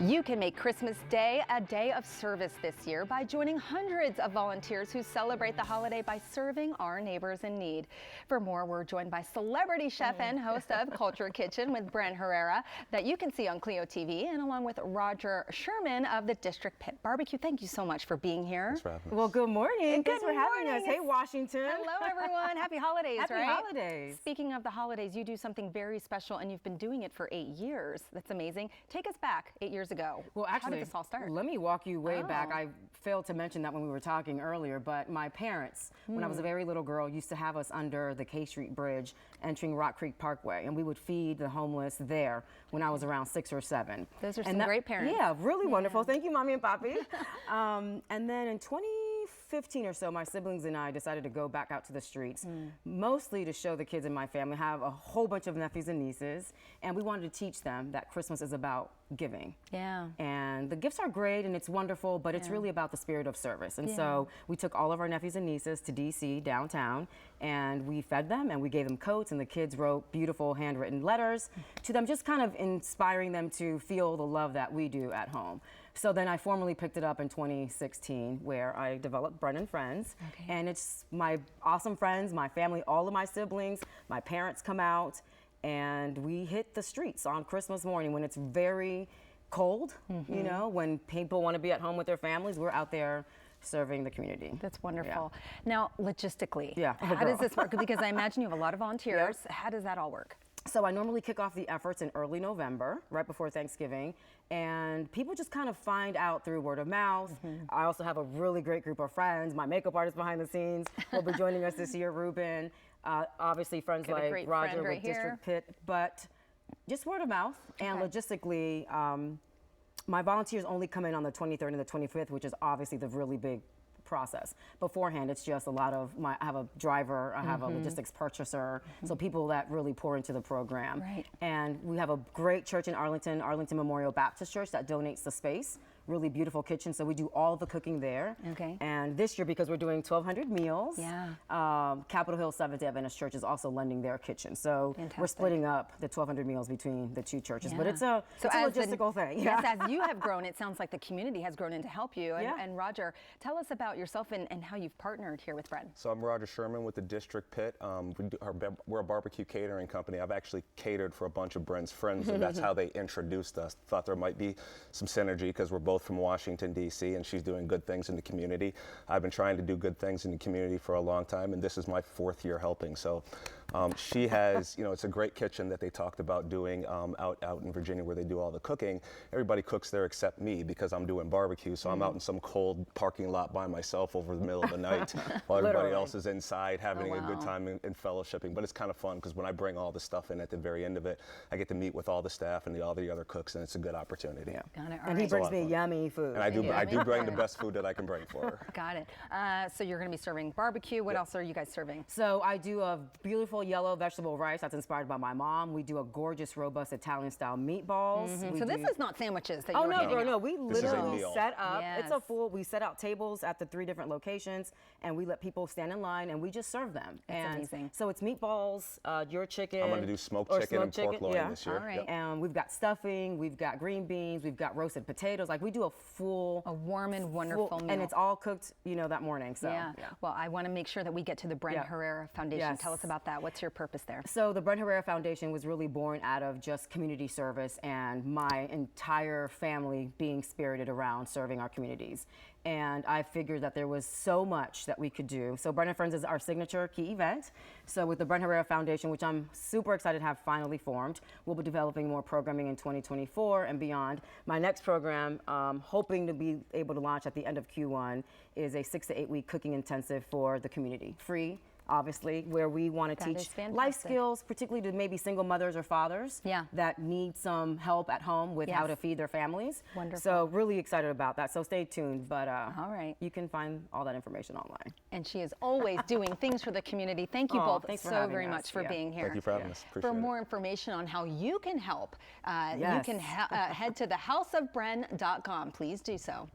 You can make Christmas Day a day of service this year by joining hundreds of volunteers who celebrate the holiday by serving our neighbors in need. For more, we're joined by celebrity chef and host of Culture Kitchen with Bren Herrera that you can see on Clio TV, and along with Roger Sherman of the District Pit Barbecue. Thank you so much for being here. Thanks for having us. Well, good morning. Thanks for having us. Hey, Washington. Hello, everyone. Happy holidays, Happy right? holidays. Speaking of the holidays, you do something very special, and you've been doing it for 8 years. That's amazing. Take us back 8 years ago. Well, actually, how did this all start? Let me walk you way back. I failed to mention that when we were talking earlier, but my parents, when I was a very little girl, used to have us under the K Street Bridge entering Rock Creek Parkway, and we would feed the homeless there when I was around 6 or 7. Those are some great parents. Yeah, really wonderful. Thank you, Mommy and Poppy. And then in 2015 or so, my siblings and I decided to go back out to the streets, mostly to show the kids in my family. I have a whole bunch of nephews and nieces, and we wanted to teach them that Christmas is about giving. Yeah. And the gifts are great and it's wonderful, but it's really about the spirit of service. And so we took all of our nephews and nieces to DC downtown, and we fed them and we gave them coats, and the kids wrote beautiful handwritten letters to them, just kind of inspiring them to feel the love that we do at home. So then I formally picked it up in 2016, where I developed Bren Friends. And it's my awesome friends, my family, all of my siblings, my parents come out, and we hit the streets on Christmas morning when it's very cold, you know, when people want to be at home with their families. We're out there serving the community. That's wonderful. Now, logistically, how does this work? Because I imagine you have a lot of volunteers. How does that all work? So I normally kick off the efforts in early November, right before Thanksgiving, and people just kind of find out through word of mouth. I also have a really great group of friends. My makeup artist behind the scenes will be joining us this year, Ruben. Obviously friends like Roger with District Pit, but just word of mouth. And logistically, my volunteers only come in on the 23rd and the 25th, which is obviously the really big process. Beforehand, it's just a lot of I have a driver, I have a logistics purchaser, so people that really pour into the program. And we have a great church in Arlington Memorial Baptist Church, that donates the space. Really beautiful kitchen, so we do all the cooking there. And this year, because we're doing 1,200 meals, Capitol Hill Seventh-day Adventist Church is also lending their kitchen. So we're splitting up the 1,200 meals between the two churches. But it's a logistical thing. Yes, as you have grown, it sounds like the community has grown in to help you. And Roger, tell us about yourself and how you've partnered here with Bren. So I'm Roger Sherman with the District Pit. We're a barbecue catering company. I've actually catered for a bunch of Bren's friends, and that's how they introduced us. Thought there might be some synergy because we're both from Washington, D.C., and she's doing good things in the community. I've been trying to do good things in the community for a long time, and this is my 4th year helping. So she has, you know, it's a great kitchen that they talked about doing out in Virginia, where they do all the cooking. Everybody cooks there except me, because I'm doing barbecue, so I'm out in some cold parking lot by myself over the middle of the night while everybody else is inside having a good time and fellowshipping. But it's kind of fun, because when I bring all the stuff in at the very end of it, I get to meet with all the staff and all the other cooks, and it's a good opportunity. Got it. And he brings me yummy food. And I do bring the best food that I can bring for her. Got it. So you're going to be serving barbecue. What else are you guys serving? So I do a beautiful yellow vegetable rice that's inspired by my mom. We do a gorgeous, robust Italian-style meatballs. So this is not sandwiches that you're handing out. No. We literally set up. Yes. We set out tables at the 3 different locations, and we let people stand in line, and we just serve them. That's amazing. So it's meatballs, your chicken. I'm going to do smoked chicken and pork loin this year. All right. And we've got stuffing, we've got green beans, we've got roasted potatoes. Like, we do a warm and wonderful meal. And it's all cooked, you know, that morning. So Well, I want to make sure that we get to the Bren Herrera Foundation. Tell us about that. What's your purpose there? So the Bren Herrera Foundation was really born out of just community service and my entire family being spirited around serving our communities. And I figured that there was so much that we could do. So Bren Friends is our signature key event. So with the Bren Herrera Foundation, which I'm super excited to have finally formed, we'll be developing more programming in 2024 and beyond. My next program, hoping to be able to launch at the end of Q1, is a 6 to 8 week cooking intensive for the community. Free, obviously, where we want to teach life skills, particularly to maybe single mothers or fathers that need some help at home with how to feed their families. Wonderful. So really excited about that. So stay tuned. But all right, you can find all that information online. And she is always doing things for the community. Thank you both so very much for being here. Thank you for having us. Appreciate for more information on how you can help, you can head to thehouseofbren.com. Please do so.